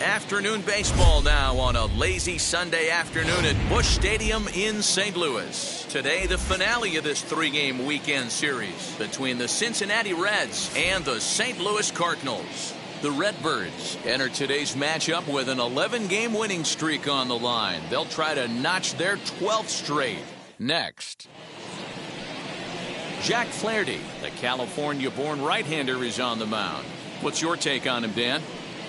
Afternoon baseball now on a lazy Sunday afternoon at Busch Stadium in St. Louis. Today, the finale of this three-game weekend series between the Cincinnati Reds and the St. Louis Cardinals. The Redbirds enter today's matchup with an 11-game winning streak on the line. They'll try to notch their 12th straight. Next, Jack Flaherty, the California-born right-hander, is on the mound. What's your take on him, Dan?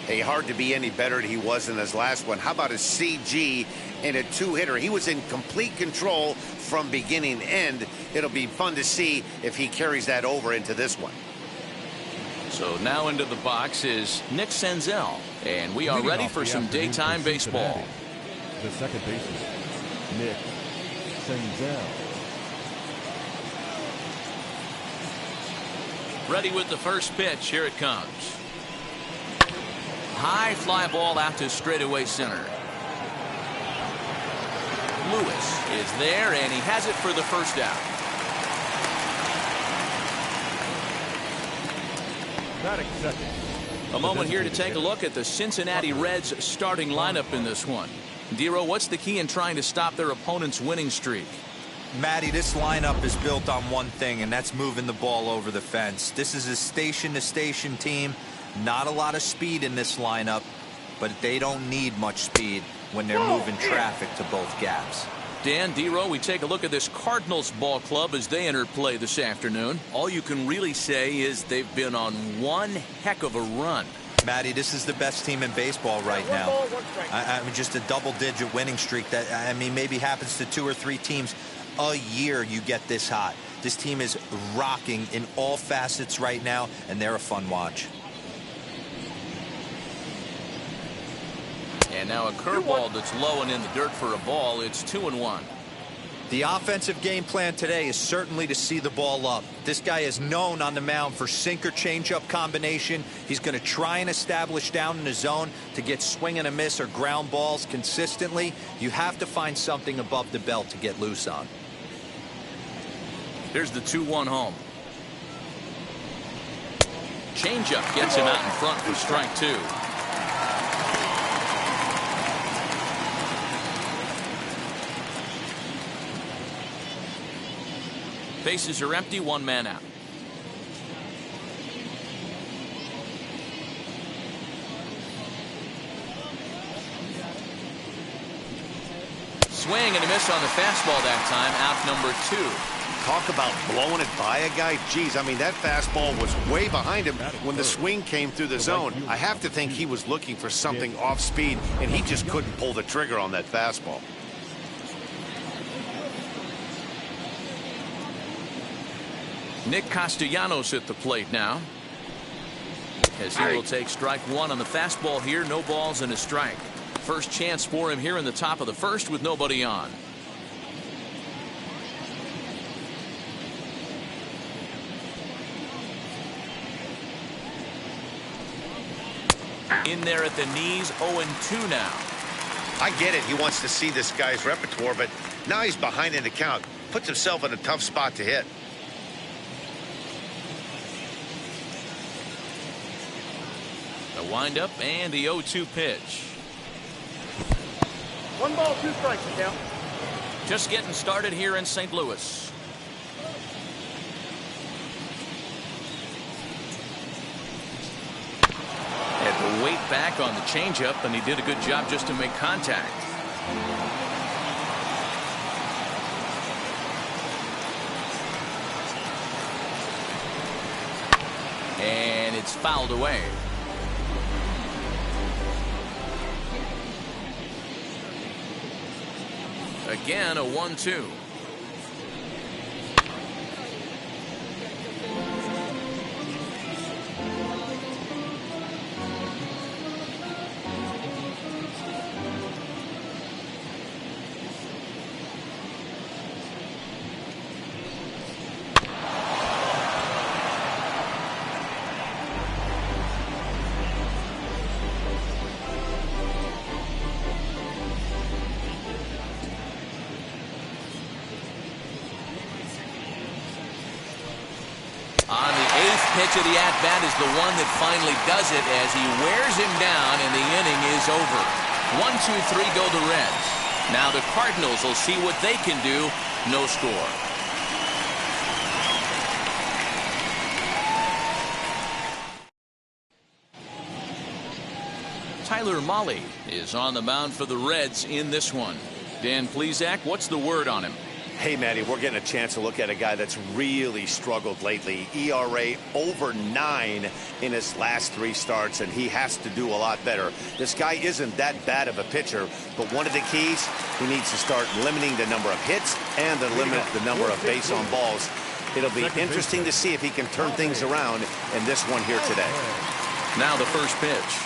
Hey, hard to be any better than he was in his last one. How about his CG in a two-hitter? He was in complete control from beginning to end. It'll be fun to see if he carries that over into this one. So now into the box is Nick Senzel, and we are ready for some daytime baseball. The second baseman, Nick Senzel. Ready with the first pitch. Here it comes. High fly ball out to straightaway center. Lewis is there, and he has it for the first out. Batting second. A moment here to take a look at the Cincinnati Reds starting lineup in this one. Dero, what's the key in trying to stop their opponent's winning streak? Matty, this lineup is built on one thing, and that's moving the ball over the fence. This is a station-to-station team. Not a lot of speed in this lineup, but they don't need much speed when they're moving traffic to both gaps. Dan, Dero, we take a look at this Cardinals ball club as they enter play this afternoon. All you can really say is they've been on one heck of a run. Matty, this is the best team in baseball right now. I mean, just a double-digit winning streak that, I mean, maybe happens to 2 or 3 teams a year. You get this hot. This team is rocking in all facets right now, and they're a fun watch. And now a curveball that's low and in the dirt for a ball. It's 2-1. The offensive game plan today is certainly to see the ball up. This guy is known on the mound for sinker changeup combination. He's going to try and establish down in the zone to get swing and a miss or ground balls consistently. You have to find something above the belt to get loose on. Here's the 2-1 home. Changeup gets him out in front for strike 2. Bases are empty, 1 man out. Swing and a miss on the fastball that time. Out number 2. Talk about blowing it by a guy. Geez, I mean, that fastball was way behind him when the swing came through the zone. I have to think he was looking for something off speed, and he just couldn't pull the trigger on that fastball. Nick Castellanos at the plate now, as he will take strike 1 on the fastball here. No balls and a strike. First chance for him here in the top of the first with nobody on. In there at the knees, 0-2 now. I get it. He wants to see this guy's repertoire, but now he's behind in the count. Puts himself in a tough spot to hit. The windup and the 0-2 pitch. 1 ball, 2 strikes, count. Just getting started here in St. Louis. Had to wait back on the changeup, and he did a good job just to make contact. And it's fouled away. Again, a 1-2. pitch of the at-bat is the one that finally does it as he wears him down and the inning is over. 1-2-3 go the Reds. Now the Cardinals will see what they can do. No score. Tyler Mahle is on the mound for the Reds in this one. Dan Plesac, what's the word on him? Hey, Matty, we're getting a chance to look at a guy that's really struggled lately. ERA over 9 in his last 3 starts, and he has to do a lot better. This guy isn't that bad of a pitcher, but one of the keys, he needs to start limiting the number of hits and to limit the number of base on balls. It'll be interesting to see if he can turn things around in this one here today. Now the first pitch.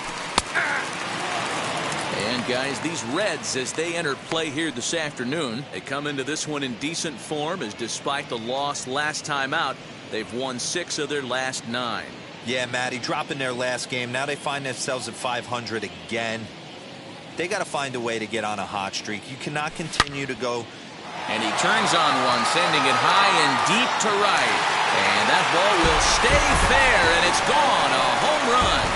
And guys, these Reds, as they enter play here this afternoon, they come into this one in decent form, as despite the loss last time out, they've won 6 of their last 9. Yeah, Matty, dropping their last game. Now they find themselves at 500 again. They got to find a way to get on a hot streak. You cannot continue to go. And he turns on one, sending it high and deep to right. And that ball will stay fair, and it's gone. A home run.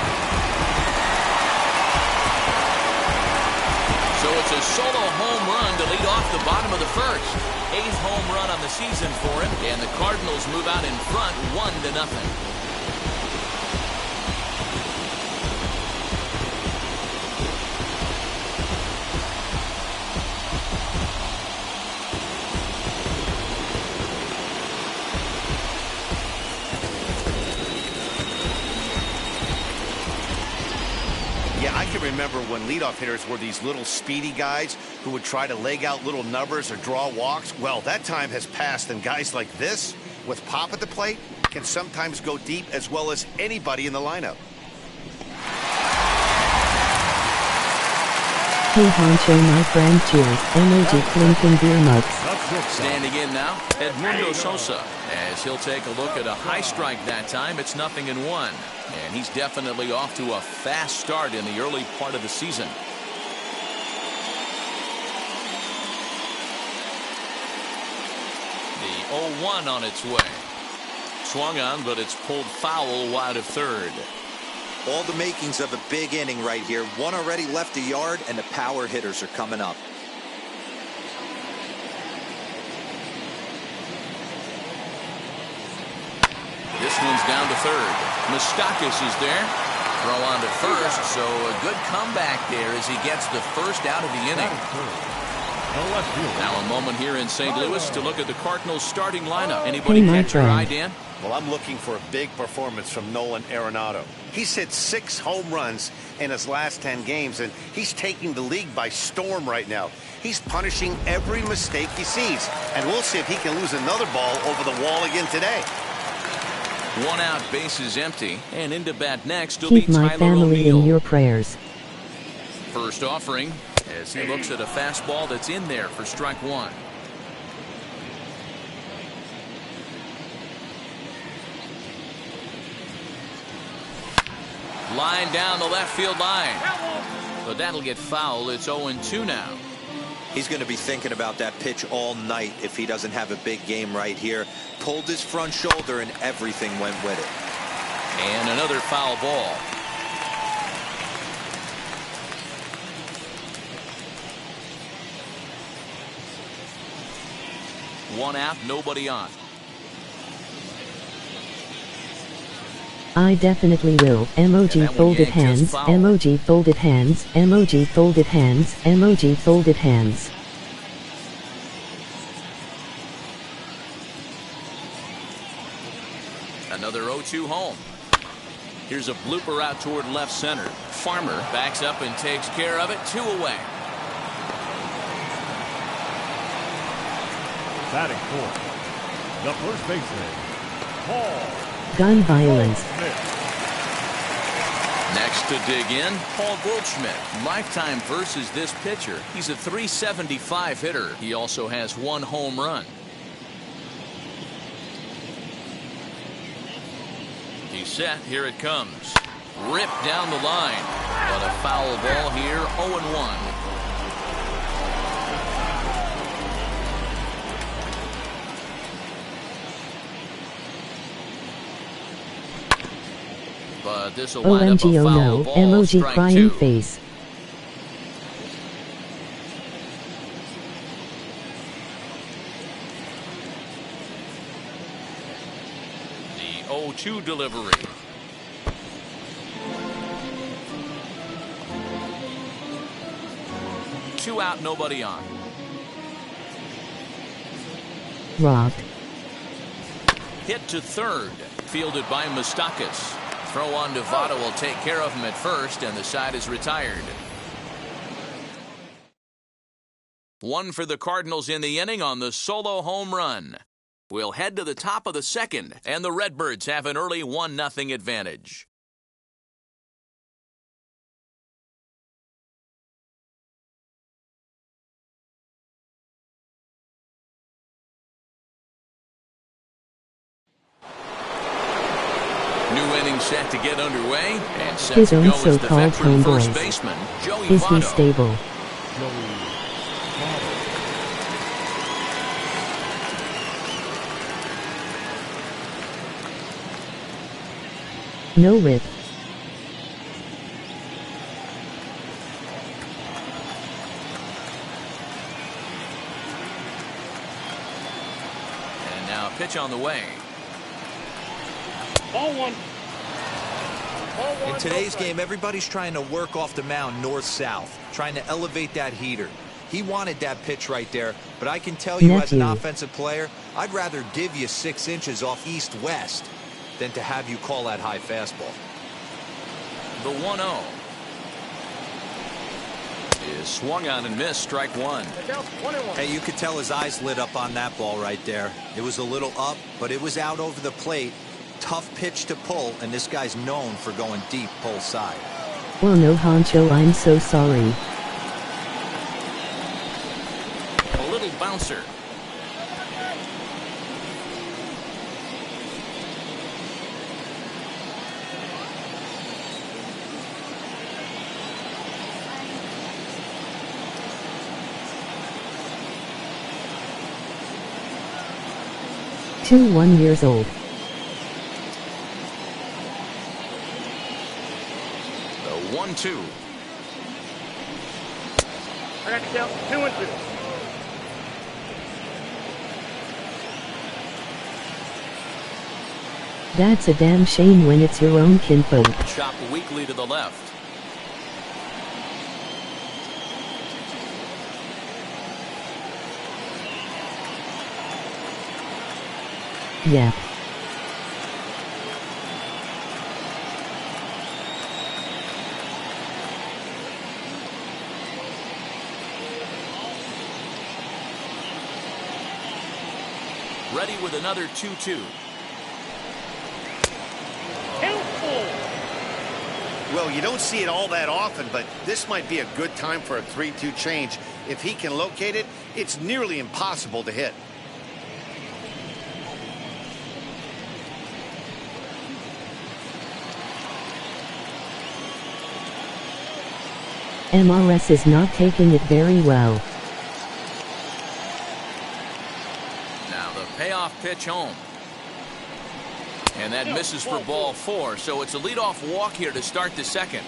So it's a solo home run to lead off the bottom of the first. 8th home run on the season for him, and the Cardinals move out in front 1-0. Yeah, I can remember when leadoff hitters were these little speedy guys who would try to leg out little numbers or draw walks. Well, that time has passed, and guys like this, with pop at the plate, can sometimes go deep as well as anybody in the lineup. Hey Honcho, my friend, cheers. Emoji clinking beer mugs. Standing in now, Edmundo Sosa, as he'll take a look at a high strike that time. It's 0-1. And he's definitely off to a fast start in the early part of the season. The 0-1 on its way. Swung on, but it's pulled foul wide of third. All the makings of a big inning right here. One already left the yard, and the power hitters are coming up. This one's down to third. Moustakas is there. Throw on to first, so a good comeback there as he gets the first out of the inning. Now a moment here in St. Louis to look at the Cardinals starting lineup. Anybody catch your eye, Dan? Well, I'm looking for a big performance from Nolan Arenado. He's hit 6 home runs in his last 10 games, and he's taking the league by storm right now. He's punishing every mistake he sees, and we'll see if he can lose another ball over the wall again today. 1 out, bases empty, and into bat next will Keep be my Tyler family O'Neill. in your prayers. First offering as he looks at a fastball that's in there for strike 1. Line down the left field line, but that'll get foul. It's 0-2 now. He's going to be thinking about that pitch all night if he doesn't have a big game right here. Pulled his front shoulder and everything went with it. And another foul ball. One out, nobody on. I definitely will. Emoji folded hands. Emoji folded hands. Emoji folded hands. Emoji folded hands. Another 0-2 home. Here's a blooper out toward left center. Farmer backs up and takes care of it. 2 away. Batting fourth, the first baseman, Paul. Gun violence. Next to dig in, Paul Goldschmidt. Lifetime versus this pitcher. He's a .375 hitter. He also has 1 home run. He's set. Here it comes. Ripped down the line. But a foul ball here. 0-1. but this will wind up a OMG, oh foul no, ball. emoji Strike crying two. face. The 0-2 delivery. Two out, nobody on. Robbed. Hit to third. Fielded by Moustakas. Throw on to Votto will take care of him at first, and the side is retired. One for the Cardinals in the inning on the solo home run. We'll head to the top of the second, and the Redbirds have an early 1-0 advantage. New inning set to get underway, and set His to own go is the so-called veteran first homeboys. baseman, Joey Is he Votto. stable? No rip. And now pitch on the way. Ball one. In today's game, everybody's trying to work off the mound north-south, trying to elevate that heater. He wanted that pitch right there, but I can tell you as an Nephew. offensive player, I'd rather give you 6 inches off east-west than to have you call that high fastball. The 1-0 is swung on and missed. Strike one. Hey, you could tell his eyes lit up on that ball right there. It was a little up, but it was out over the plate. Tough pitch to pull, and this guy's known for going deep pull side. Well, no, Honcho, I'm so sorry. A little bouncer. Two 1 years old. The 1-2. I got to count 2-2. That's a damn shame when it's your own kinfolk. Chop weakly to the left. Yep. Ready with another 2-2. Well, you don't see it all that often, but this might be a good time for a 3-2 change. If he can locate it, it's nearly impossible to hit. MRS is not taking it very well. Now the payoff pitch home. And that misses for ball 4, so it's a leadoff walk here to start the second.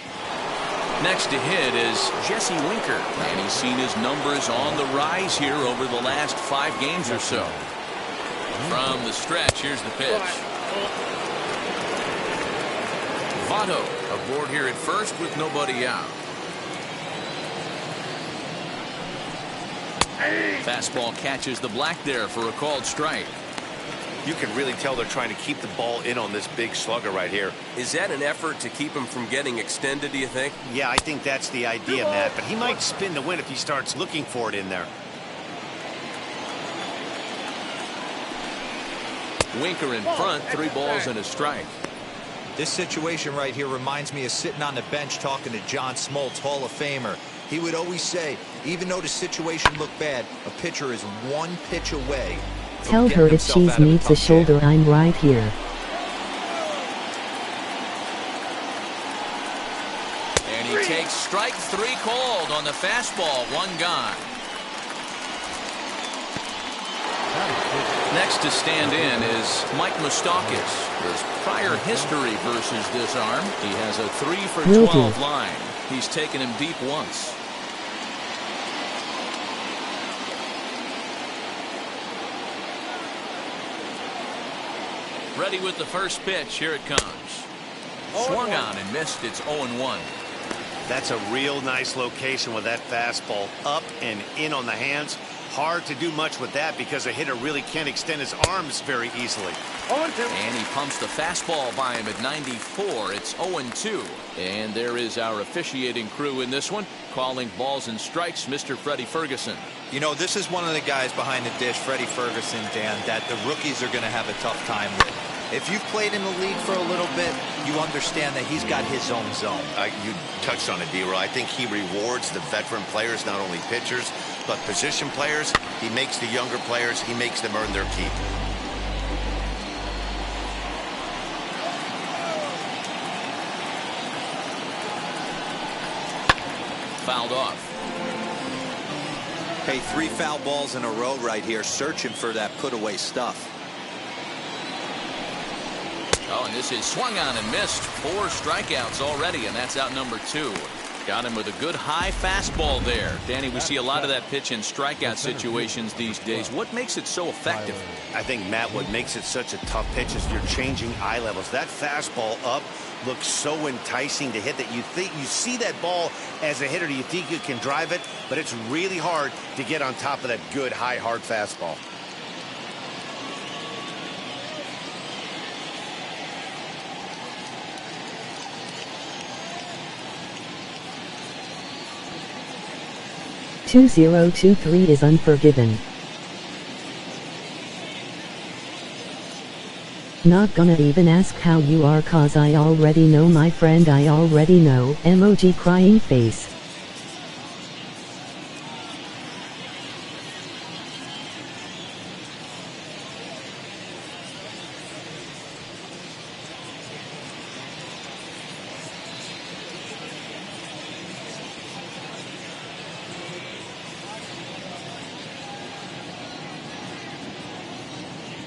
Next to hit is Jesse Winker, and he's seen his numbers on the rise here over the last 5 games or so. From the stretch, here's the pitch. Votto aboard here at first with nobody out. Fastball catches the black there for a called strike. You can really tell they're trying to keep the ball in on this big slugger right here. Is that an effort to keep him from getting extended, do you think? Yeah, I think that's the idea, Matt, but he might spin the win if he starts looking for it in there. Winker in front, 3 balls and a strike. This situation right here reminds me of sitting on the bench talking to John Smoltz, Hall of Famer. He would always say, even though the situation looked bad, a pitcher is 1 pitch away. Tell her if she needs a shoulder, I'm right here. And he takes strike 3 called on the fastball, 1 gone. Next to stand in is Mike Moustakas. His prior history versus this arm, he has a 3 for 12 line. He's taken him deep once. Ready with the first pitch. Here it comes. Swung on and missed. It's 0-1. That's a real nice location with that fastball up and in on the hands. Hard to do much with that because a hitter really can't extend his arms very easily. 0-2. And he pumps the fastball by him at 94. It's 0-2. And there is our officiating crew in this one, calling balls and strikes, Mr. Freddie Ferguson. You know, this is one of the guys behind the dish, Freddie Ferguson, Dan, that the rookies are going to have a tough time with. If you've played in the league for a little bit, you understand that he's got his own zone. You touched on it, D-Roy. I think he rewards the veteran players, not only pitchers, but position players. He makes the younger players, he makes them earn their keep. Fouled off. Hey, 3 foul balls in a row right here, searching for that put-away stuff. Oh, and this is swung on and missed. 4 strikeouts already, and that's out number 2. Got him with a good high fastball there. Danny, we see a lot of that pitch in strikeout situations these days. What makes it so effective? I think, Matt, what makes it such a tough pitch is you're changing eye levels. That fastball up looks so enticing to hit that you see that ball as a hitter, you think you can drive it, but it's really hard to get on top of that good high hard fastball. "2023 is unforgiven. Not gonna even ask how you are cause I already know, my friend, I already know." Emoji crying face.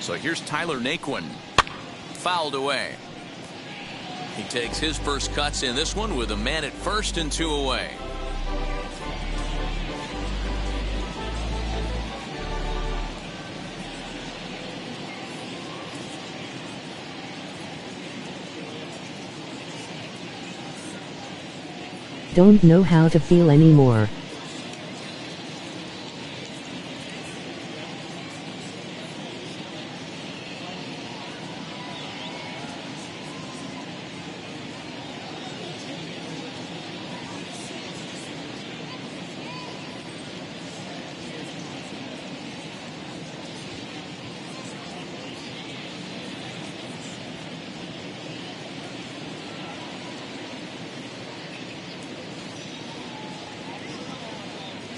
So here's Tyler Naquin. Fouled away. He takes his first cuts in this one with a man at first and 2 away. Don't know how to feel anymore.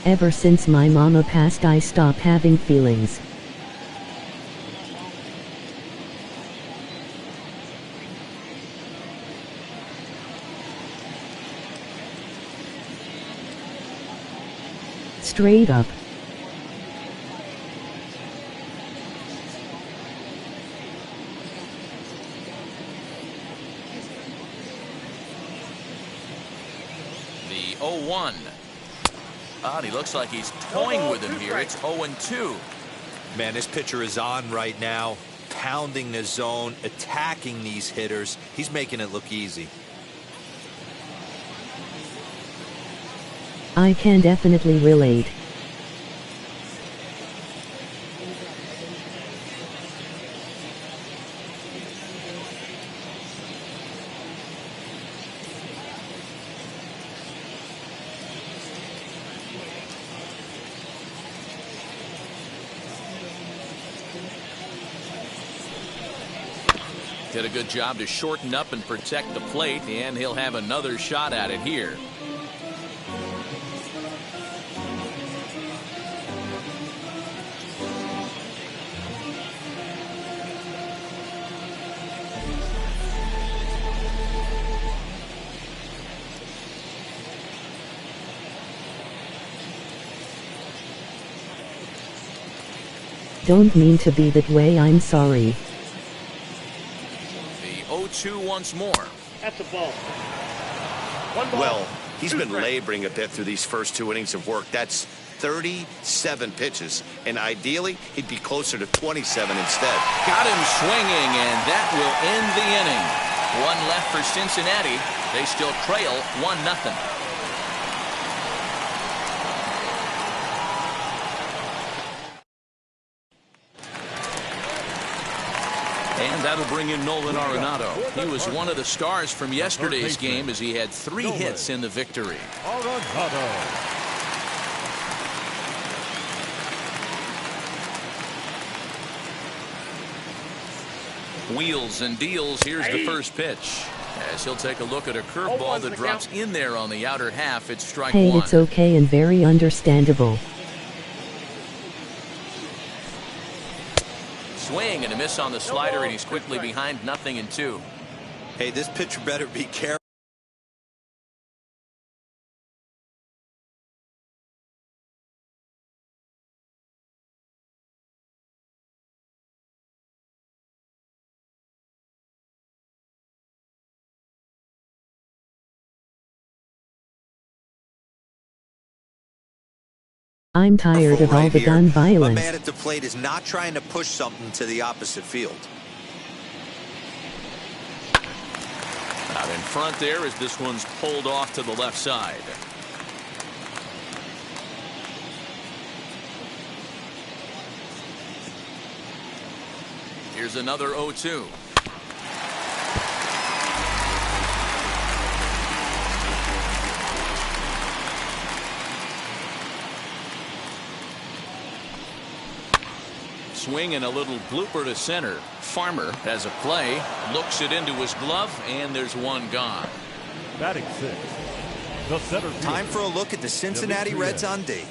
Ever since my mama passed, I stopped having feelings. Straight up. The 0-1. He looks like he's toying with him here. It's 0-2. Man, this pitcher is on right now, pounding the zone, attacking these hitters. He's making it look easy. I can definitely relate. Did a good job to shorten up and protect the plate, and he'll have another shot at it here. Don't mean to be that way, I'm sorry. The 0-2 once more. That's a ball. One ball. Well, he's been 2 strikes. laboring a bit through these first 2 innings of work. That's 37 pitches, and ideally he'd be closer to 27 instead. Got him swinging, and that will end the inning. One left for Cincinnati. They still trail 1-0. And that'll bring in Nolan Arenado. He was one of the stars from yesterday's game as he had 3 hits in the victory. Arenado. Wheels and deals. Here's the first pitch. As he'll take a look at a curveball that drops in there on the outer half. It's strike Hey, 1. it's okay and very understandable. Swing and a miss on the slider, and he's quickly behind 0-2. Hey, this pitcher better be careful. I'm tired of all the gun My violence. man at the plate is not trying to push something to the opposite field. Out in front there as this one's pulled off to the left side. Here's another 0-2. Swing and a little blooper to center. Farmer has a play, looks it into his glove, and there's one gone. Batting 6. The center fielder. Time for a look at the Cincinnati Reds on D.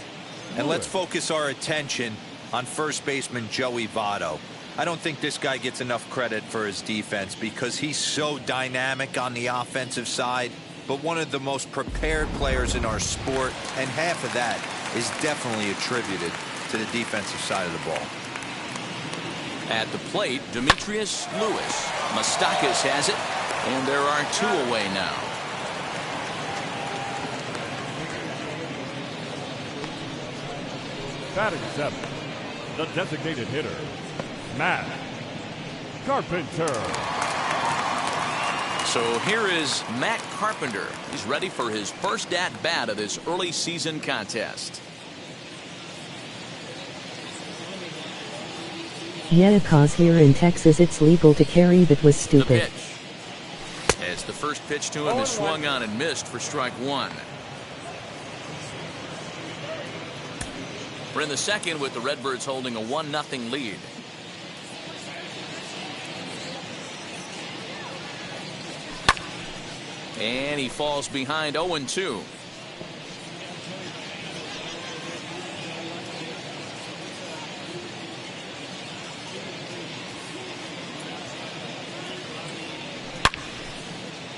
And let's focus our attention on first baseman Joey Votto. I don't think this guy gets enough credit for his defense because he's so dynamic on the offensive side, but one of the most prepared players in our sport, and half of that is definitely attributed to the defensive side of the ball. At the plate, Demetrius Lewis. Moustakas has it, and there are 2 away now. Batting 7. The designated hitter, Matt Carpenter. So here is Matt Carpenter. He's ready for his first at-bat of this early season contest. Yeah, cause here in Texas it's legal to carry, but was The stupid. pitch. As the first pitch to him is swung on and missed for strike 1. We're in the second with the Redbirds holding a 1-0 lead. And he falls behind 0-2.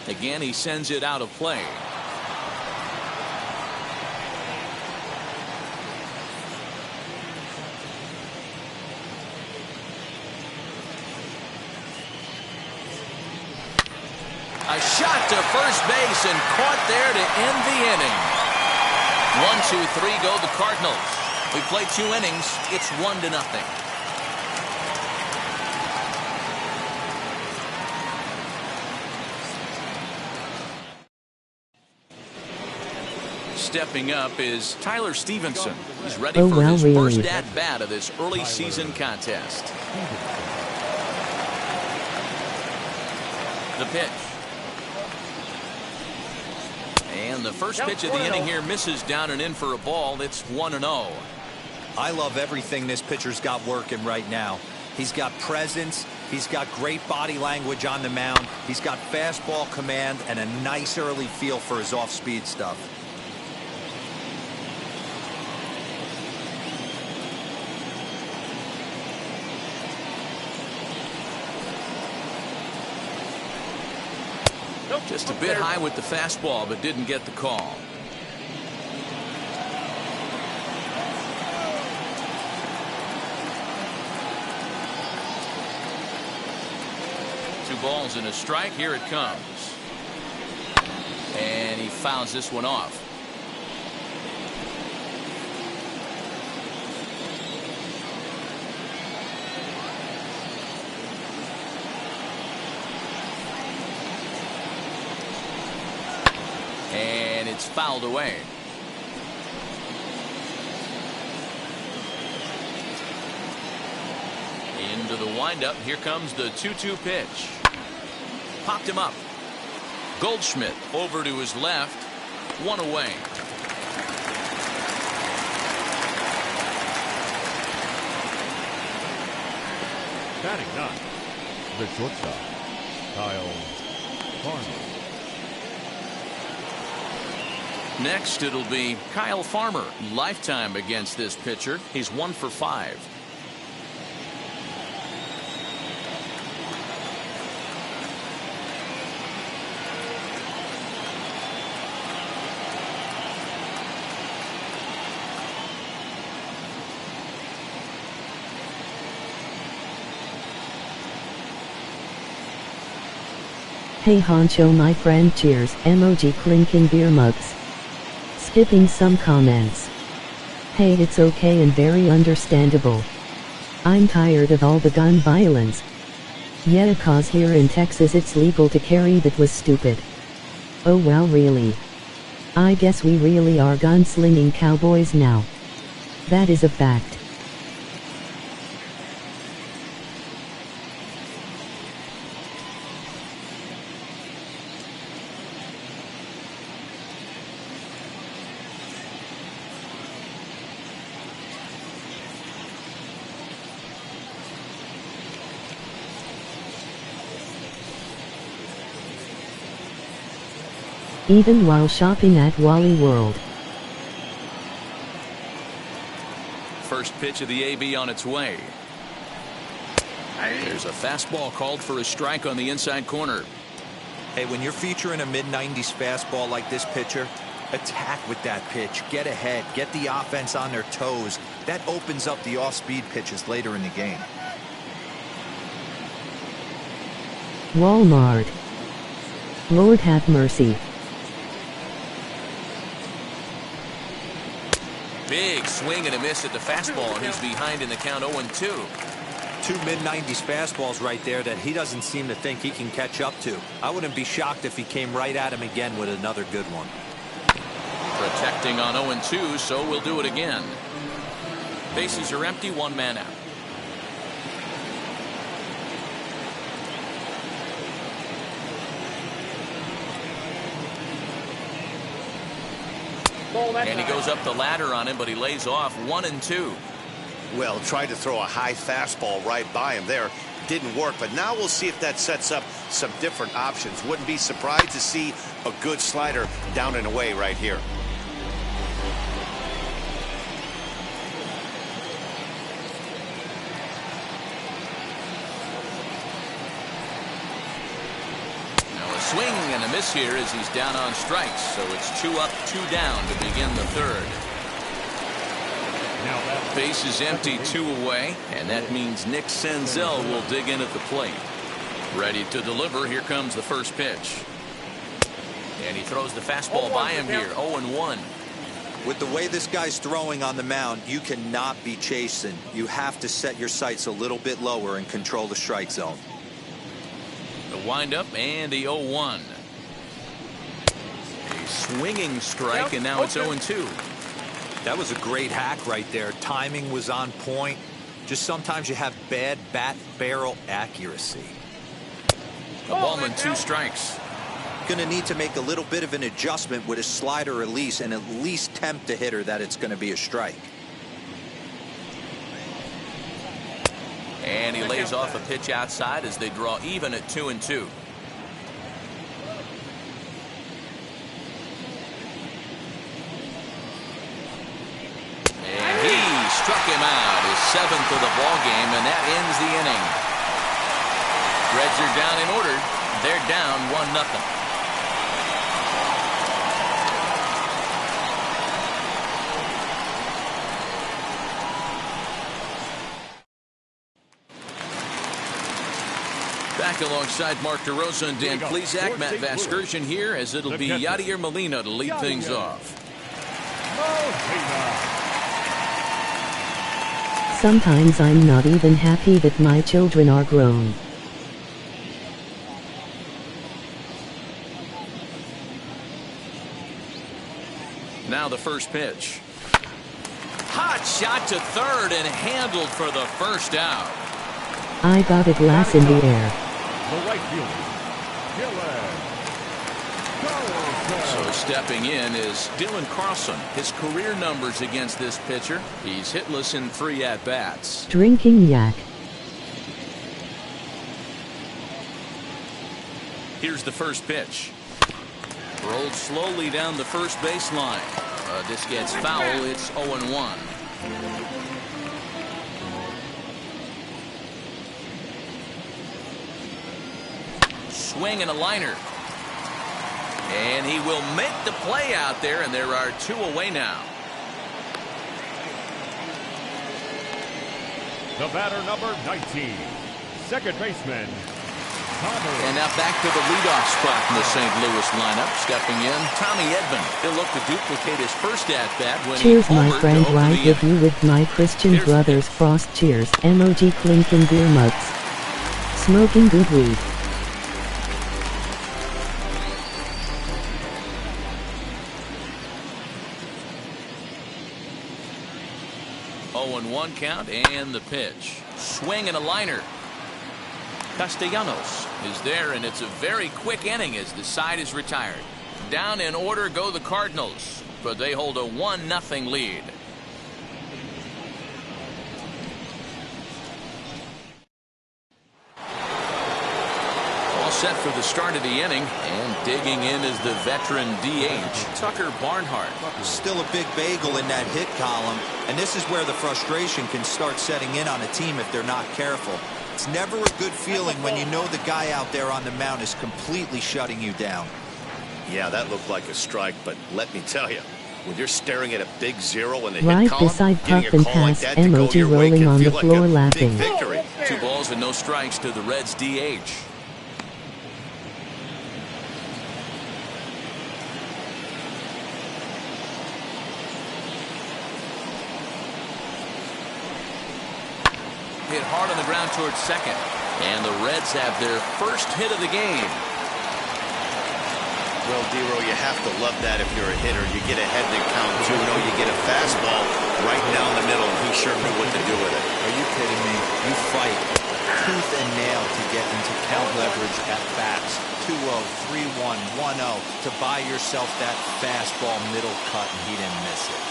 Again, he sends it out of play. A shot to first base and caught there to end the inning. 1-2-3 go the Cardinals. We played 2 innings. It's 1-0. Stepping up is Tyler Stevenson. He's ready Oh, for wow, his really? first at-bat of this early season contest. The pitch. And the first pitch of the inning here misses down and in for a ball. It's 1-0. I love everything this pitcher's got working right now. He's got presence. He's got great body language on the mound. He's got fastball command and a nice early feel for his off-speed stuff. Just a bit high with the fastball, but didn't get the call. balls and a strike. Here it comes. And he fouls this one off. And it's fouled away. Into the windup. Here comes the 2-2 pitch. Popped him up. Goldschmidt over to his left. One away. Batting ninth, the shortstop, Kyle Farmer. Next, it'll be Kyle Farmer. Lifetime against this pitcher. He's 1 for 5. Hey honcho my friend, cheers, emoji clinking beer mugs. Skipping some comments. Hey, it's okay and very understandable. I'm tired of all the gun violence. Yeah, cause here in Texas it's legal to carry, that was stupid. Oh wow, really? I guess we really are gunslinging cowboys now. That is a fact. Even while shopping at Wally World. First pitch of the AB on its way. There's a fastball called for a strike on the inside corner. Hey, when you're featuring a mid-90s fastball like this pitcher, attack with that pitch. Get ahead. Get the offense on their toes. That opens up the off-speed pitches later in the game. Walmart. Lord have mercy. Big swing and a miss at the fastball, and he's behind in the count 0-2. Two mid-90s fastballs right there that he doesn't seem to think he can catch up to. I wouldn't be shocked if he came right at him again with another good one. Protecting on 0-2, so we'll do it again. Bases are empty, 1 man out. And he goes up the ladder on him, but he lays off 1-2. Well, tried to throw a high fastball right by him there. Didn't work, but now we'll see if that sets up some different options. Wouldn't be surprised to see a good slider down and away right here. Swing and a miss here as he's down on strikes, so it's 2 up, 2 down to begin the third. Base is empty, 2 away, and that means Nick Senzel will dig in at the plate. Ready to deliver. Here comes the first pitch. And he throws the fastball by him here, 0-1. With the way this guy's throwing on the mound, you cannot be chasing. You have to set your sights a little bit lower and control the strike zone. The windup and the 0-1. A swinging strike, and now it's 0-2. That was a great hack right there. Timing was on point. Just sometimes you have bad bat barrel accuracy. A ball and 2 strikes. Going to need to make a little bit of an adjustment with his slider release and at least tempt the hitter that it's going to be a strike. And he lays off a pitch outside as they draw even at 2-2. And he struck him out, his 7th of the ball game, and that ends the inning. Reds are down in order. They're down 1-0. back alongside Mark DeRosa and Dan Plesac. Matt Vasgersian here, as it'll be Yadier Molina to lead things off. Sometimes I'm not even happy that my children are grown. Now the first pitch. Hot shot to third and handled for the first out. I got a glass in the air. The right fielder, So stepping in is Dylan Carlson. His career numbers against this pitcher: he's hitless in 3 at-bats. Drinking yak. Here's the first pitch. Rolled slowly down the first baseline. This gets foul. It's 0-1. Swing and a liner. And he will make the play out there, and there are 2 away now. the batter number 19, second baseman, Tommy. And now back to the leadoff spot in the St. Louis lineup. Stepping in, Tommy Edman. He'll look to duplicate his first at-bat when cheers, he my friend, right with you with my Christian brothers. Frost cheers. MOG clinking beer mugs. Smoking good weed. One count and the pitch. Swing and a liner. Castellanos is there, and it's a very quick inning as the side is retired. Down in order go the Cardinals, but they hold a 1-0 lead. All set for the start of the inning, and digging in is the veteran DH, Tucker Barnhart. Still a big bagel in that hit column, and this is where the frustration can start setting in on a team if they're not careful. It's never a good feeling when you know the guy out there on the mound is completely shutting you down. Yeah, that looked like a strike, but let me tell you, when you're staring at a big 0 in the right hit column, beside getting puff a and call like pass, that to go MOG your way rolling can on the feel floor like a laughing. big victory. 2 balls and no strikes to the Reds DH. Hit hard on the ground towards second, and the Reds have their first hit of the game. Well, Dero, you have to love that if you're a hitter. You get ahead in the count 2-0, you get a fastball right down the middle, and he sure knew what to do with it. Are you kidding me? You fight tooth and nail to get into count leverage at bats. 2-0, 3-1, 1-0 to buy yourself that fastball middle cut, and he didn't miss it.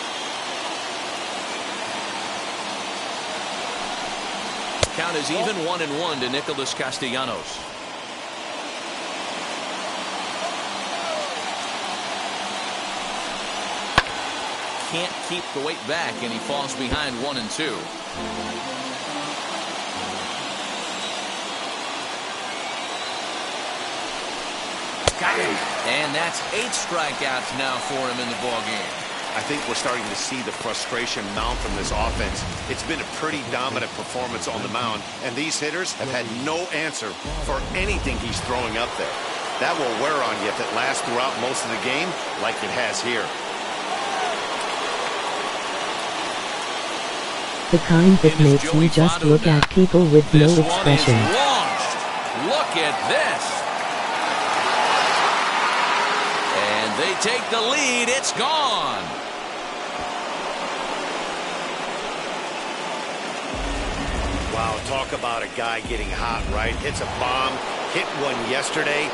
Count is even 1-1 to Nicholas Castellanos. Can't keep the weight back, and he falls behind 1-2. Got him. And that's 8 strikeouts now for him in the ballgame. I think we're starting to see the frustration mount from this offense. It's been a pretty dominant performance on the mound, and these hitters have had no answer for anything he's throwing up there. That will wear on you if it lasts throughout most of the game like it has here. The kind that makes you just look at people with no expression. Look at this. And they take the lead. It's gone. Wow, talk about a guy getting hot, right? Hits a bomb, hit one yesterday.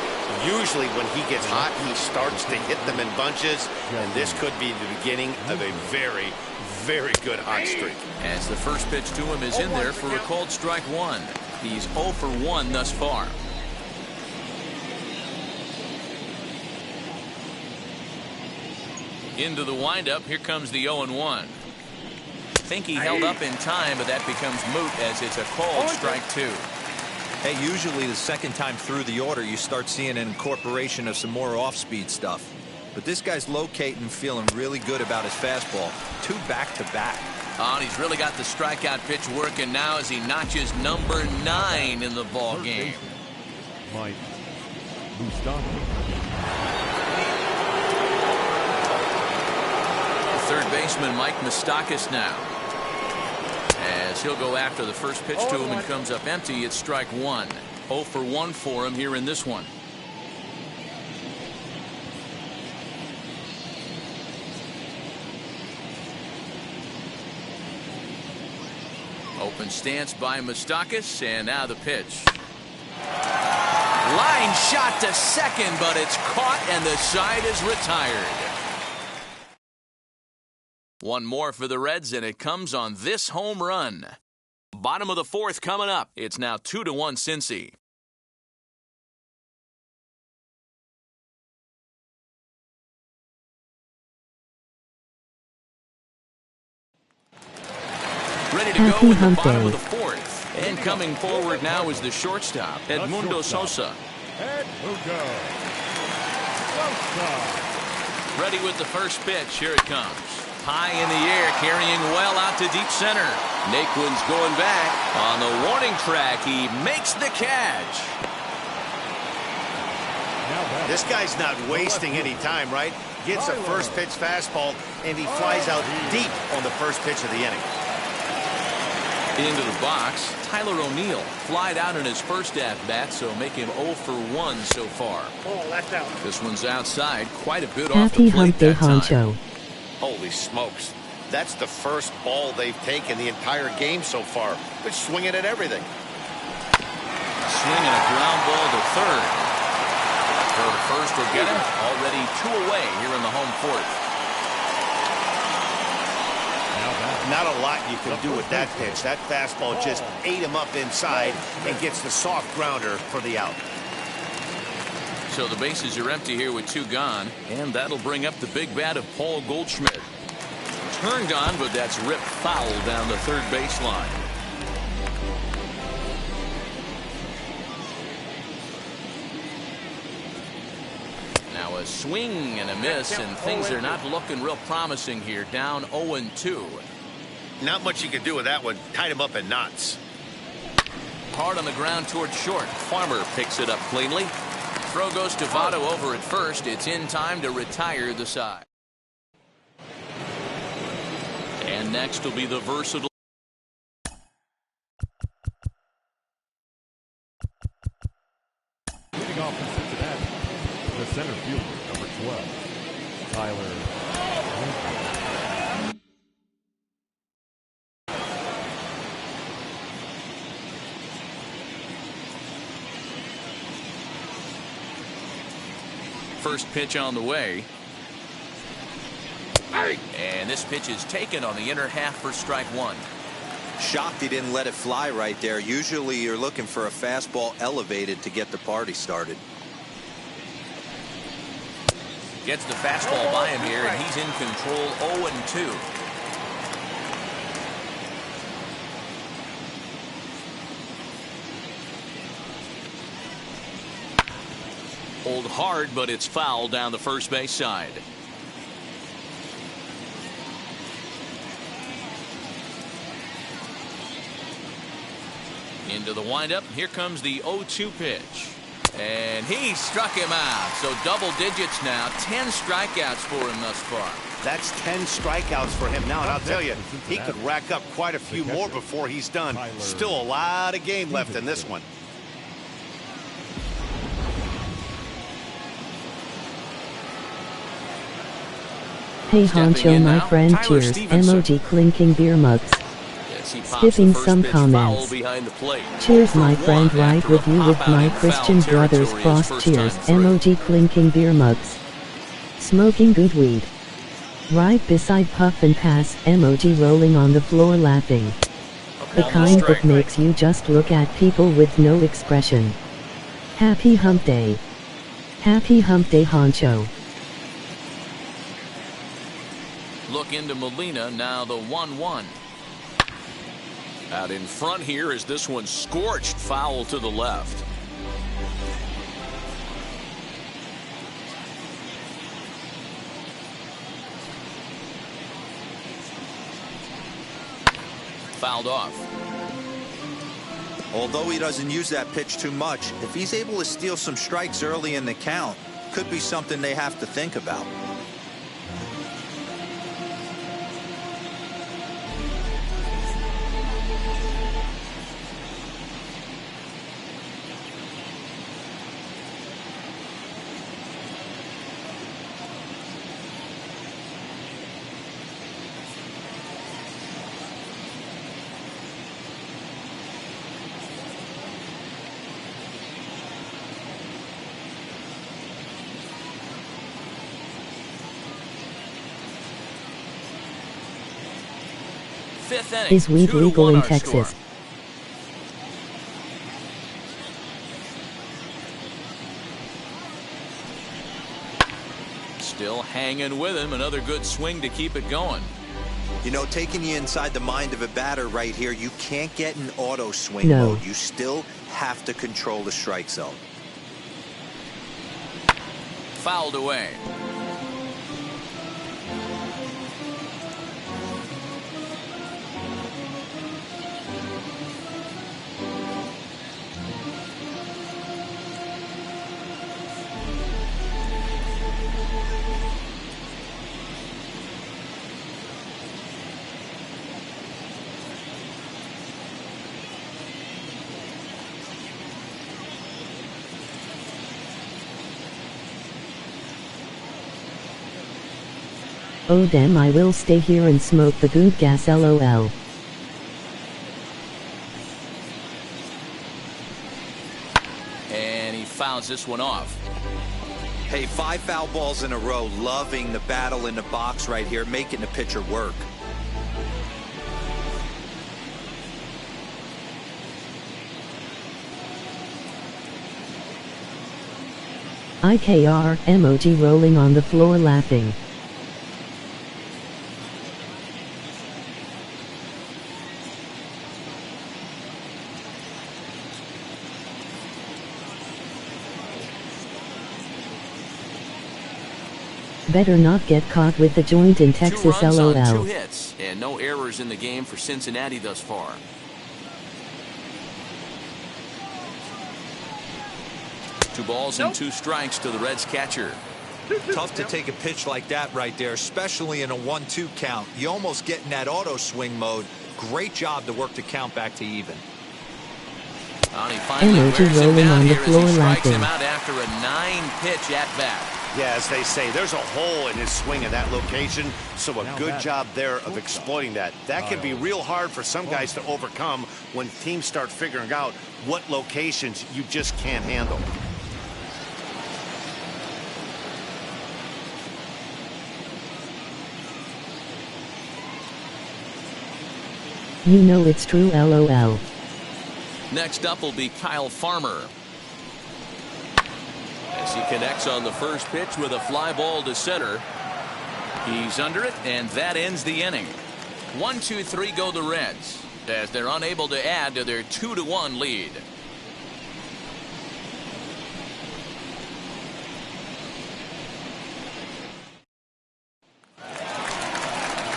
Usually when he gets hot, he starts to hit them in bunches, and this could be the beginning of a very, very good hot streak. As the first pitch to him is in there for a called strike 1. He's 0 for 1 thus far. Into the windup, here comes the 0-1. Think he held up in time, but that becomes moot as it's a called strike 2. Hey, usually the second time through the order, you start seeing an incorporation of some more off-speed stuff. But this guy's locating, feeling really good about his fastball. 2 back-to-back. And he's really got the strikeout pitch working now as he notches number 9 in the ball game. Mike Mustaki. Third baseman Mike Moustakas now. As he'll go after the first pitch to him and comes up empty, it's strike one. 0 for 1 for him here in this one. Open stance by Moustakas, and now the pitch. Line shot to second, but it's caught and the side is retired. One more for the Reds, and it comes on this home run. Bottom of the fourth coming up. It's now 2-1 Cincy. Ready to go in the bottom of the fourth. And coming forward now is the shortstop, Edmundo Sosa. Edmundo Sosa. Ready with the first pitch. Here it comes. High in the air, carrying well out to deep center. Naquin's going back. On the warning track, he makes the catch. This guy's not wasting any time, right? Gets a first pitch fastball, and he flies out deep on the first pitch of the inning. Into the box, Tyler O'Neill flied out in his first at-bat, so make him 0 for 1 so far. Oh, that's out. This one's outside, quite a bit off Happy the plate hump day, that time. Honcho. Holy smokes. That's the first ball they've taken the entire game so far. They're swinging at everything. Swinging a ground ball to third. Throw to first will get him. Already 2 away here in the home fourth. Not a lot you can do with that pitch. That fastball just ate him up inside and gets the soft grounder for the out. So the bases are empty here with 2 gone, and that'll bring up the big bat of Paul Goldschmidt. Turned on, but that's ripped foul down the third baseline. Now a swing and a miss, and things are not looking real promising here. Down 0-2. Not much you can do with that one. Tied him up in knots. Hard on the ground towards short. Farmer picks it up cleanly. Throw goes to Votto over at first. It's in time to retire the side. And next will be the versatile. Leading off from Cincinnati, the center fielder, number 12, Tyler. First pitch on the way. And this pitch is taken on the inner half for strike one. Shocked he didn't let it fly right there. Usually you're looking for a fastball elevated to get the party started. Gets the fastball by him here, and he's in control. 0-2. Hold hard, but it's foul down the first base side. Into the windup. Here comes the 0-2 pitch. And he struck him out. So double digits now. 10 strikeouts for him thus far. That's 10 strikeouts for him now. And I'll tell you, he could rack up quite a few more before he's done. Still a lot of game left in this one. Hey Honcho, my friend, cheers. Emoji clinking beer mugs. Skipping some comments. Cheers, my friend, right with you with my Christian brothers. Cross cheers. Emoji clinking beer mugs. Smoking good weed. Right beside puff and pass. Emoji rolling on the floor laughing. The kind that makes you just look at people with no expression. Happy hump day. Happy hump day, Honcho. Look into Molina, now the 1-1. Out in front here is this one scorched foul to the left. Fouled off. Although he doesn't use that pitch too much, if he's able to steal some strikes early in the count, could be something they have to think about. Fifth inning, Is weed 2-1 legal in our Texas? score. Still hanging with him. Another good swing to keep it going. You know, taking you inside the mind of a batter right here, you can't get in auto swing No. mode. You still have to control the strike zone. Fouled away. Oh damn, I will stay here and smoke the good gas lol. And he fouls this one off. Hey, 5 foul balls in a row. Loving the battle in the box right here, making the pitcher work. IKR emoji rolling on the floor laughing. Better not get caught with the joint in 2 Texas runs on 2 lol. hits and no errors in the game for Cincinnati thus far. Two balls and 2 strikes to the Reds catcher. Tough to take a pitch like that right there, especially in a 1-2 count. You almost get in that auto swing mode. Great job to work the count back to even. And he finally Emoji wears him rolling down on the here as floor he strikes laughing. him out after a 9-pitch at bat. Yeah, as they say, there's a hole in his swing in that location, so a good job there of exploiting that. That can be real hard for some guys to overcome when teams start figuring out what locations you just can't handle. You know it's true lol. Next up will be Kyle Farmer. As he connects on the first pitch with a fly ball to center. He's under it, and that ends the inning. 1-2-3 go the Reds, as they're unable to add to their 2-1 lead.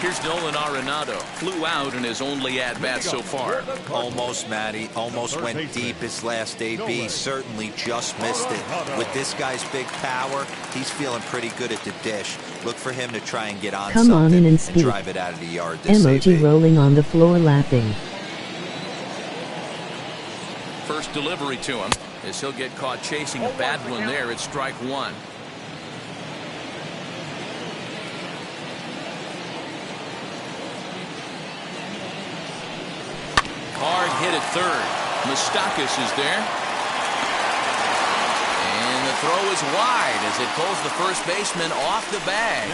Here's Nolan Arenado. Flew out in his only at-bat so far. Almost, Matty. Almost went deep his last AB. Certainly just missed it. With this guy's big power, he's feeling pretty good at the dish. Look for him to try and get on Come something on in and and speak. drive it out of the yard this Emoji AB. rolling on the floor laughing. First delivery to him, as he'll get caught chasing a bad one there. It's strike 1. Hard hit at third. Moustakas is there. And the throw is wide as it pulls the first baseman off the bag.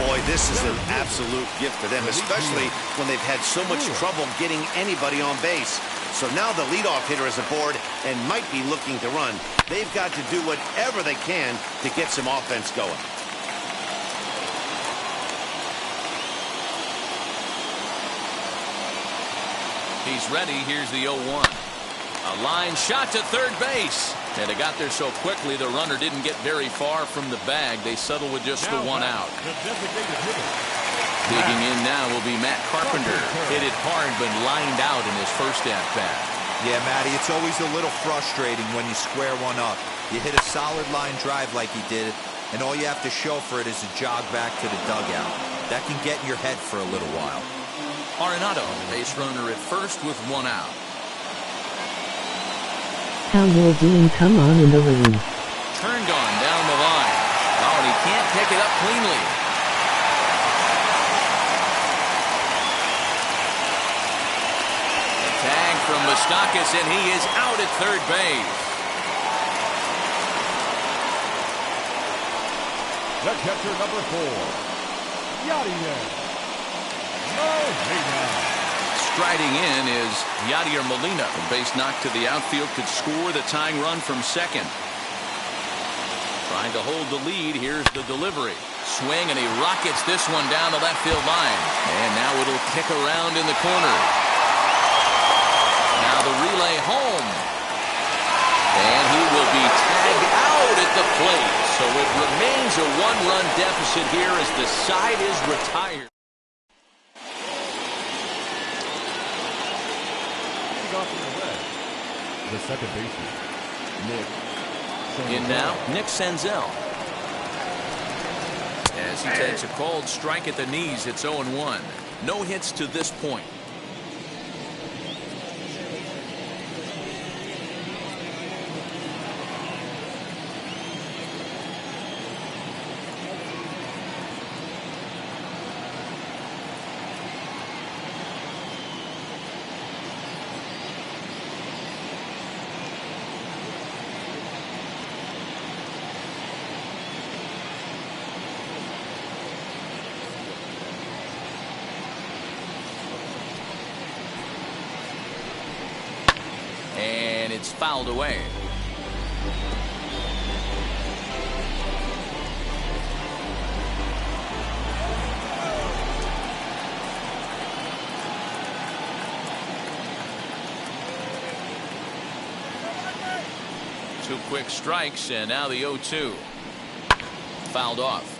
Boy, this is an absolute gift for them, especially when they've had so much trouble getting anybody on base. So now the leadoff hitter is aboard and might be looking to run. They've got to do whatever they can to get some offense going. He's ready. Here's the 0-1. A line shot to third base. And it got there so quickly the runner didn't get very far from the bag. They settle with just the 1 out. Digging in now will be Matt Carpenter. Hit it hard but lined out in his first at-bat. Yeah, Matty, it's always a little frustrating when you square one up. You hit a solid line drive like he did, and all you have to show for it is a jog back to the dugout. That can get in your head for a little while. Arenado, base runner at first with one out. How you doing? Come on in the room. Turned on down the line. Oh, and he can't pick it up cleanly. The tag from Moustakas, and he is out at third base. The catcher, number 4, Yadier Molina. Striding in is Yadier Molina. A base knock to the outfield could score the tying run from second. Trying to hold the lead. Here's the delivery. Swing, and he rockets this one down the left field line. And now it'll kick around in the corner. Now the relay home. And he will be tagged out at the plate. So it remains a one-run deficit here as the side is retired. Off in the red, the second baseman, Nick Senzel. In now, Nick Senzel. As he takes a called strike at the knees, it's 0-1. No hits to this point. And it's fouled away. Two quick strikes, and now the 0-2. Fouled off.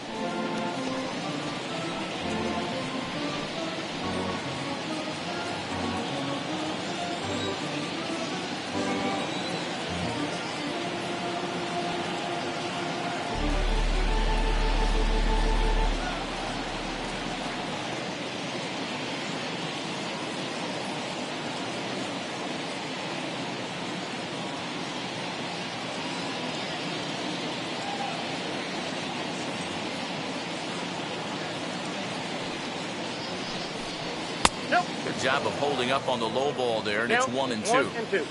Good job of holding up on the low ball there, and it's 1-2.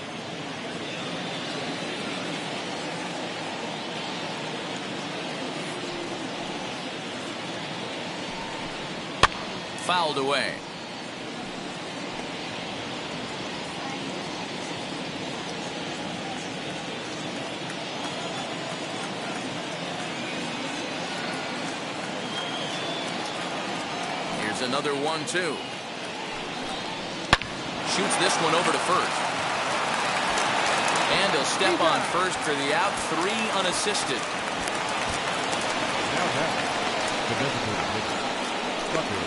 Fouled away. Here's another 1-2. Shoots this one over to first. And he'll step on first for the out. 3 unassisted. Now back, the designated hitter, Tucker.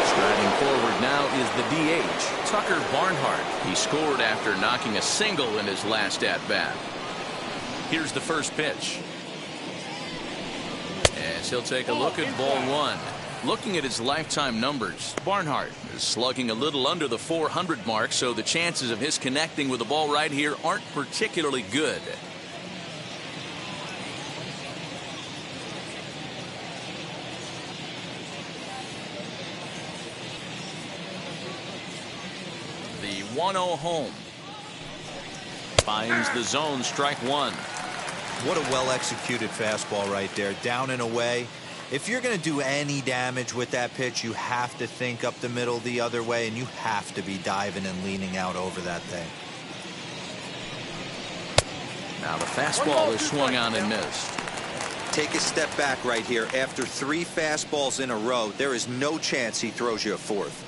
Striding forward now is the DH, Tucker Barnhart. He scored after knocking a single in his last at-bat. Here's the first pitch. As he'll take a look at ball 1. Looking at his lifetime numbers, Barnhart is slugging a little under the 400 mark, so the chances of his connecting with the ball right here aren't particularly good. The 1-0 home. Finds the zone, strike 1. What a well-executed fastball right there, down and away. If you're going to do any damage with that pitch, you have to think up the middle the other way, and you have to be diving and leaning out over that thing. Now the fastball is swung on and missed. Take a step back right here. After 3 fastballs in a row, there is no chance he throws you a 4th.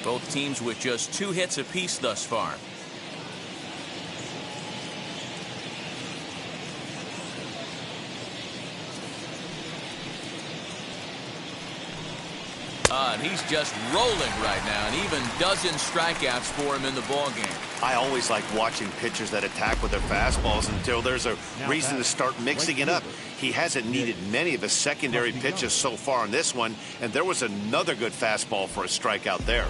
Both teams with just 2 hits apiece thus far. And he's just rolling right now, and even dozen strikeouts for him in the ballgame. I always like watching pitchers that attack with their fastballs until there's a reason to start mixing it up. He hasn't needed many of his secondary pitches so far in this one, and there was another good fastball for a strikeout there.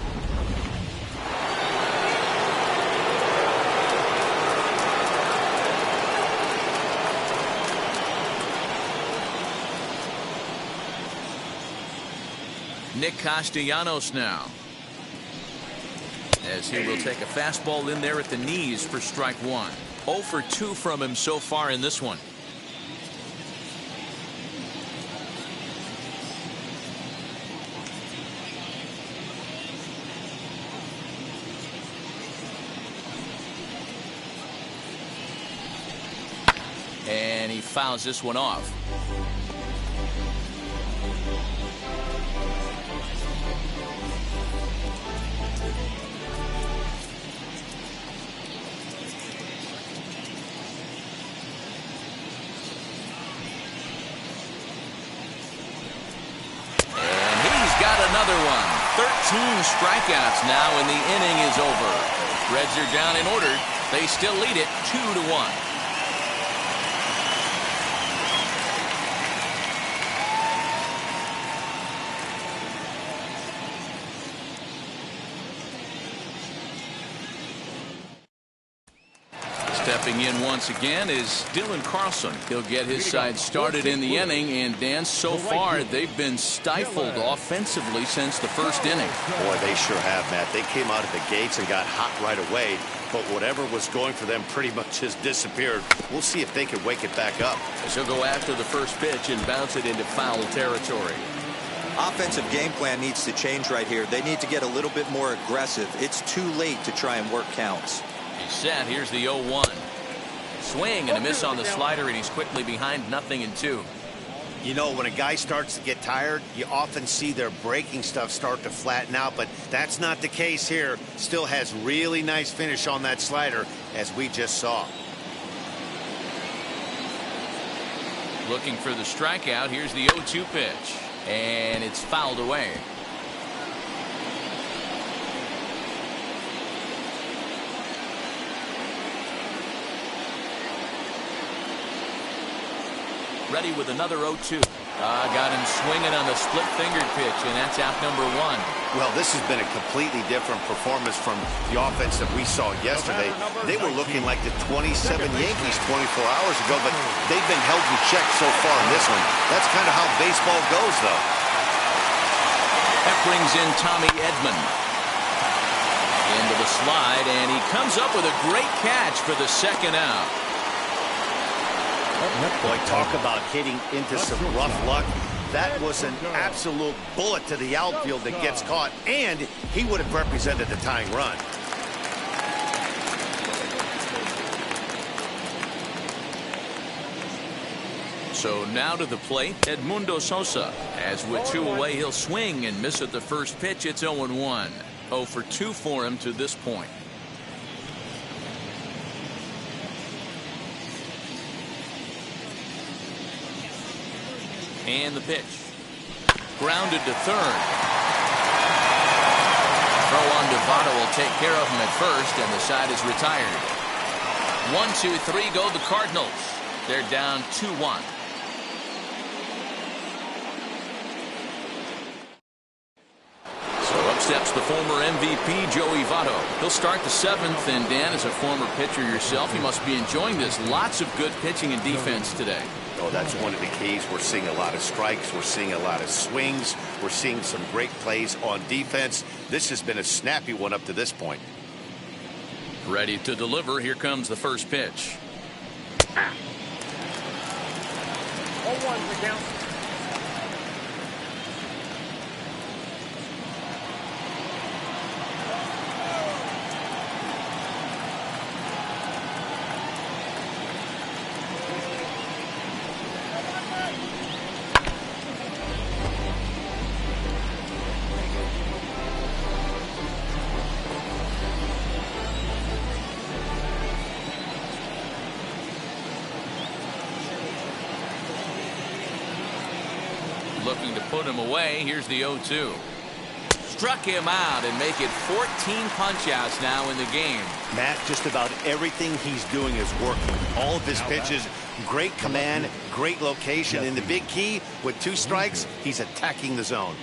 Nick Castellanos now, as he will take a fastball in there at the knees for strike one. 0 for 2 from him so far in this one. And he fouls this one off. Another one. 13 strikeouts now, and the inning is over. Reds are down in order. They still lead it 2-1. Stepping in once again is Dylan Carlson. He'll get his side started in the inning, and Dan, so far they've been stifled offensively since the first inning. Boy, they sure have, Matt. They came out of the gates and got hot right away, but whatever was going for them pretty much has disappeared. We'll see if they can wake it back up. She'll go after the first pitch and bounce it into foul territory. Offensive game plan needs to change right here. They need to get a little bit more aggressive. It's too late to try and work counts. He's set. Here's the 0-1. Swing and a miss on the slider, and he's quickly behind 0-2. You know, when a guy starts to get tired, you often see their breaking stuff start to flatten out, but that's not the case here. Still has really nice finish on that slider, as we just saw. Looking for the strikeout. Here's the 0-2 pitch, and it's fouled away. Ready with another 0-2. Got him swinging on the split-fingered pitch, and that's out number 1. Well, this has been a completely different performance from the offense that we saw yesterday. They were looking like the 27 Yankees 24 hours ago, but they've been held in check so far in this one. That's kind of how baseball goes, though. That brings in Tommy Edman into the slide, and he comes up with a great catch for the second out. Boy, talk about hitting into some rough luck. That was an absolute bullet to the outfield that gets caught, and he would have represented the tying run. So now to the plate, Edmundo Sosa. As with 2 away, he'll swing and miss at the first pitch. It's 0-1. 0 for 2 for him to this point. And the pitch. Grounded to third. Throw on Devotto will take care of him at first, and the side is retired. 1-2-3 go the Cardinals. They're down 2-1. So up steps the former MVP, Joey Votto. He'll start the 7th, and Dan, as a former pitcher yourself, you must be enjoying this. Lots of good pitching and defense today. Oh, that's one of the keys. We're seeing a lot of strikes. We're seeing a lot of swings. We're seeing some great plays on defense. This has been a snappy one up to this point. Ready to deliver. Here comes the first pitch. 0-1 the count. Looking to put him away. Here's the 0-2. struck him out and make it 14 punch-outs now in the game. Matt, just about everything he's doing is working. All of his pitches, great command, great location, and the big key, with 2 strikes, he's attacking the zone.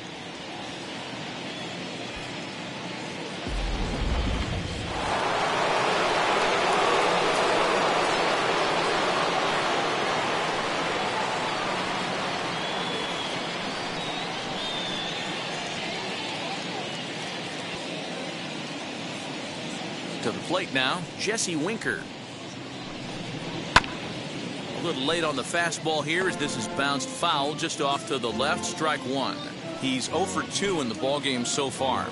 To the plate now, Jesse Winker. A little late on the fastball here as this is bounced foul just off to the left, strike 1. He's 0 for 2 in the ballgame so far.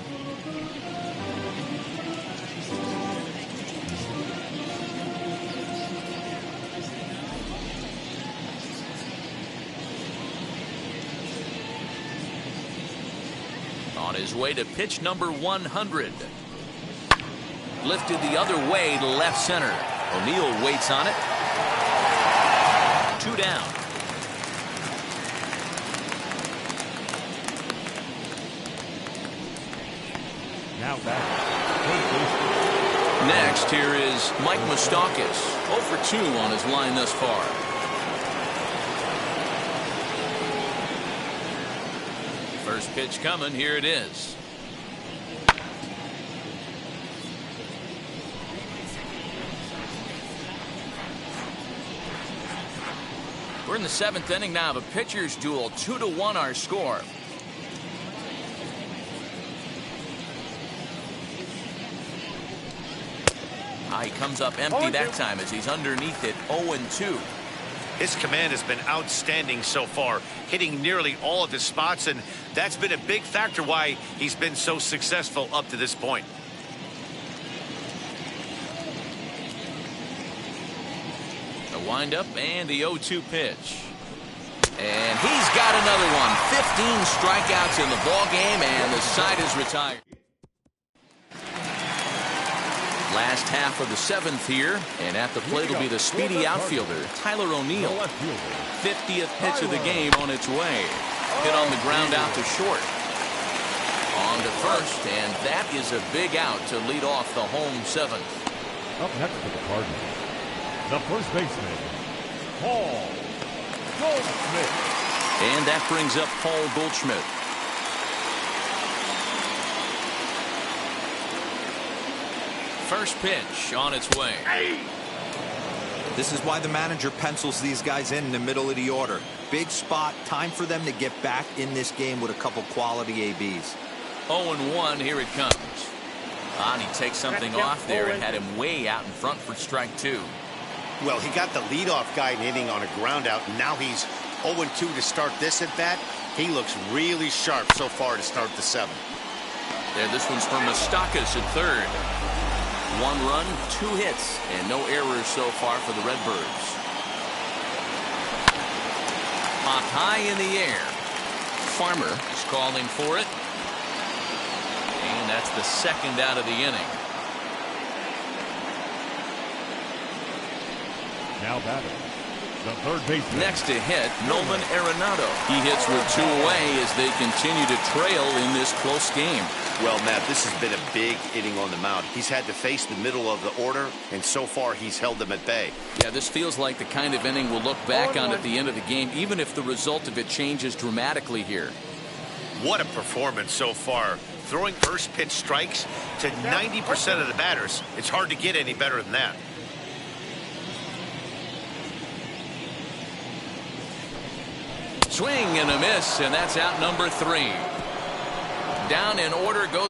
On his way to pitch number 100. Lifted the other way to left center. O'Neill waits on it. 2 down. Now back. Next, here is Mike Moustakas. 0 for 2 on his line thus far. First pitch coming. Here it is. We're in the 7th inning now of a pitcher's duel. 2-1 our score. He comes up empty that time as he's underneath it. 0-2. His command has been outstanding so far, hitting nearly all of his spots, and that's been a big factor why he's been so successful up to this point. Windup and the 0-2 pitch. And he's got another one. 15 strikeouts in the ball game, and the side is retired. Last half of the 7th here, and at the plate will be the speedy outfielder Tyler O'Neill. 50th pitch of the game on its way. Hit on the ground out to short. On to first, and that is a big out to lead off the home 7th. Up next for the Cardinals, the first baseman, Paul Goldschmidt. And that brings up Paul Goldschmidt. First pitch on its way. This is why the manager pencils these guys in the middle of the order. Big spot, time for them to get back in this game with a couple quality ABs. 0-1, here it comes. And he takes something off there and had him way out in front for strike 2. Well, he got the leadoff guy hitting on a ground out. Now he's 0-2 to start this at bat. He looks really sharp so far to start the 7th. There, this one's from Moustakas at third. 1 run, 2 hits, and no errors so far for the Redbirds. Popped high in the air. Farmer is calling for it. And that's the 2nd out of the inning. Now batting, the third baseman. Next to hit, Nolan Arenado. He hits with 2 away as they continue to trail in this close game. Well, Matt, this has been a big inning on the mound. He's had to face the middle of the order, and so far he's held them at bay. Yeah, this feels like the kind of inning we'll look back on at the end of the game, even if the result of it changes dramatically here. What a performance so far. Throwing first pitch strikes to 90% of the batters. It's hard to get any better than that. Swing and a miss, and that's out number 3. Down in order goes